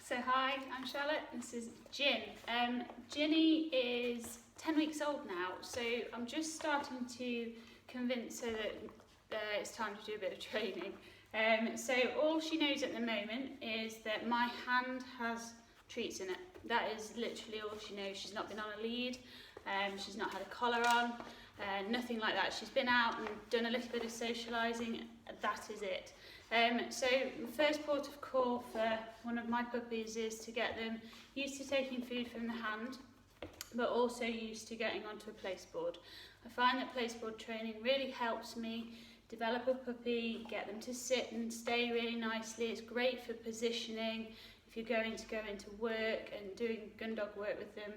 So hi, I'm Charlotte, this is Gin. Ginny is 10 weeks old now, so I'm just starting to convince her that it's time to do a bit of training. So all she knows at the moment is that my hand has treats in it. That is literally all she knows. She's not been on a lead, she's not had a collar on, nothing like that. She's been out and done a little bit of socialising, that is it. So the first port of call for one of my puppies is to get them used to taking food from the hand, but also used to getting onto a placeboard. I find that placeboard training really helps me develop a puppy, get them to sit and stay really nicely. It's great for positioning. If you're going to go into work and doing Gundog work with them,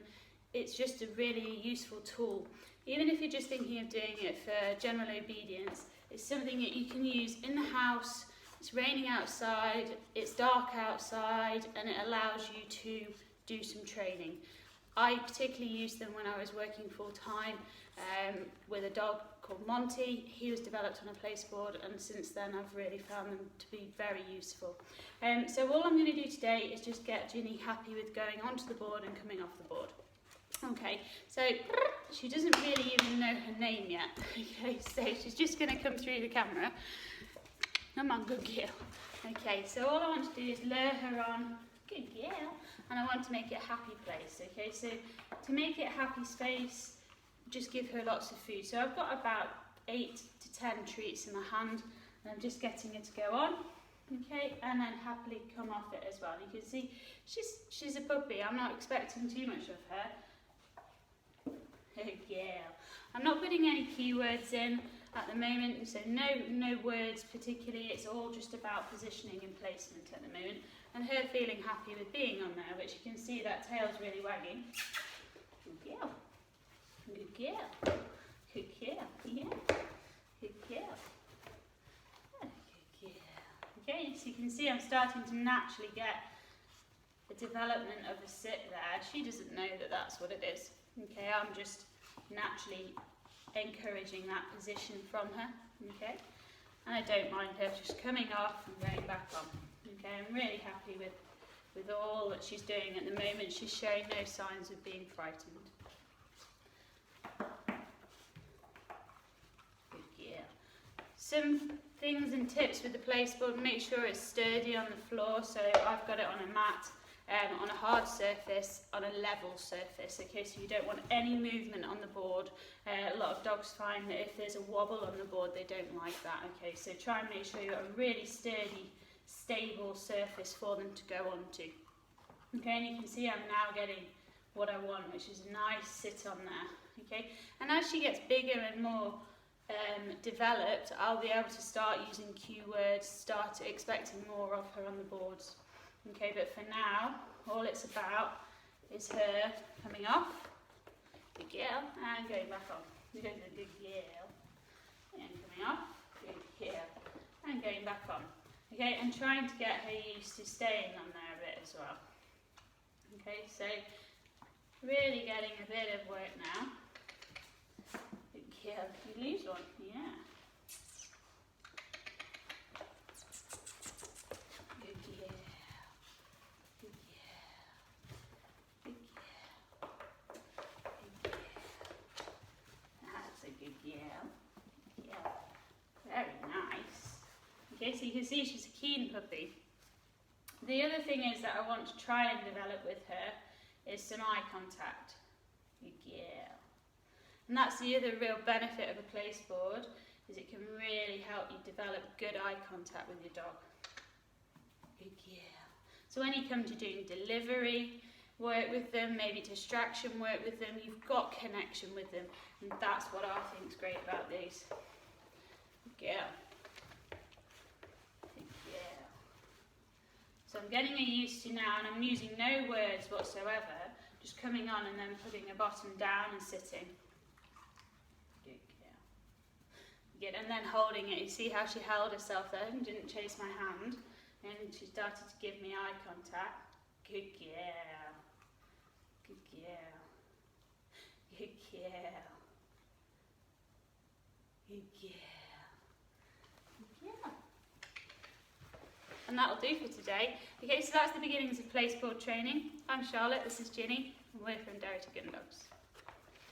it's just a really useful tool. Even if you're just thinking of doing it for general obedience, it's something that you can use in the house. It's raining outside, it's dark outside, and it allows you to do some training. I particularly used them when I was working full time with a dog called Monty. He was developed on a placeboard, and since then I've really found them to be very useful. So all I'm going to do today is just get Ginny happy with going onto the board and coming off the board. Okay, so she doesn't really even know her name yet. Okay, so she's just going to come through the camera. Come on, good girl. Okay, so all I want to do is lure her on, good girl, and I want to make it a happy place. Okay, so to make it a happy space, just give her lots of food. So I've got about 8 to 10 treats in my hand, and I'm just getting her to go on. Okay, and then happily come off it as well. You can see she's a puppy. I'm not expecting too much of her. Good girl. I'm not putting any keywords in at the moment, so no words particularly. It's all just about positioning and placement at the moment, and her feeling happy with being on there, which you can see that tail's really wagging. Good girl. Good girl. Good girl. Yeah. Good girl. Good girl. Okay, so you can see I'm starting to naturally get the development of a sit there. She doesn't know that that's what it is. Okay, I'm just naturally encouraging that position from her. Okay, and I don't mind her just coming off and going back on. Okay, I'm really happy with all that she's doing at the moment. She's showing no signs of being frightened. Good girl. Some things and tips with the placeboard: make sure it's sturdy on the floor. So I've got it on a mat. On a hard surface, on a level surface, okay, so you don't want any movement on the board. A lot of dogs find that if there's a wobble on the board, they don't like that, okay, so try and make sure you've got a really sturdy, stable surface for them to go onto. Okay, and you can see I'm now getting what I want, which is a nice sit on there, okay, and as she gets bigger and more developed, I'll be able to start using keywords, start expecting more of her on the boards. Okay, but for now, all it's about is her coming off, good girl, and going back on. Good girl, and coming off, good girl, and going back on. Okay, and trying to get her used to staying on there a bit as well. Okay, so really getting a bit of work now. Good girl, you lose one, yeah. Okay, so you can see she's a keen puppy. The other thing is that I want to try and develop with her is some eye contact. Good girl. And that's the other real benefit of a placeboard, is it can really help you develop good eye contact with your dog. Good girl. So when you come to doing delivery work with them, maybe distraction work with them, you've got connection with them, and that's what I think is great about these. Good girl. So I'm getting her used to now, and I'm using no words whatsoever, just coming on and then putting her bottom down and sitting. Good girl. Good, and then holding it. You see how she held herself there and didn't chase my hand, and she started to give me eye contact. Good girl. Good girl. Good girl. Good girl. Good girl. and that'll do for today. Okay, so that's the beginnings of placeboard training. I'm Charlotte, this is Ginny, and we're from Derry to Gundogs.